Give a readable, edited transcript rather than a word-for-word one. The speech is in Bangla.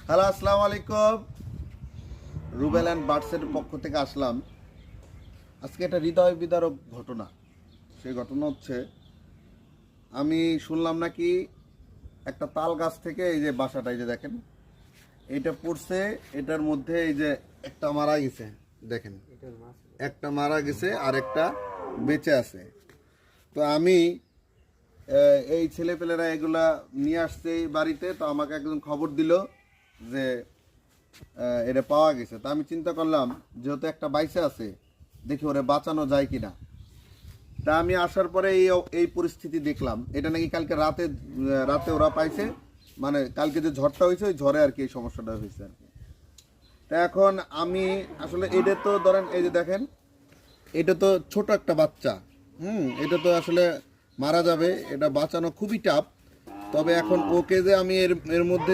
হ্যালো, আসসালামু আলাইকুম। রুবেল অ্যান্ড বার্ডসের পক্ষ থেকে আসলাম। আজকে একটা হৃদয় বিদারক ঘটনা। সেই ঘটনা হচ্ছে, আমি শুনলাম নাকি একটা তাল গাছ থেকে এই যে বাসাটা, এই যে দেখেন, এইটা পড়ছে, এটার মধ্যে এই যে একটা মারা গেছে, দেখেন একটা মারা গেছে আর একটা বেঁচে আছে। তো আমি এই ছেলেপেলেরা এগুলা নিয়ে আসছে এই বাড়িতে, তো আমাকে একজন খবর দিল যে এটা পাওয়া গেছে। তা আমি চিন্তা করলাম, যেহেতু একটা বাইসে আছে, দেখি ওরে বাঁচানো যায় কিনা। তা আমি আসার পরে এই এই পরিস্থিতি দেখলাম। এটা নাকি কালকে রাতে ওরা পাইছে, মানে কালকে যে ঝড়টা হয়েছে ওই ঝড়ে আর কি এই সমস্যাটা হয়েছে আর কি। তা এখন আমি আসলে এটা তো ধরেন, এই যে দেখেন, এটা তো ছোট একটা বাচ্চা, এটা তো আসলে মারা যাবে, এটা বাঁচানো খুবই টাফ। তবে এখন ওকে যে আমি এর এর মধ্যে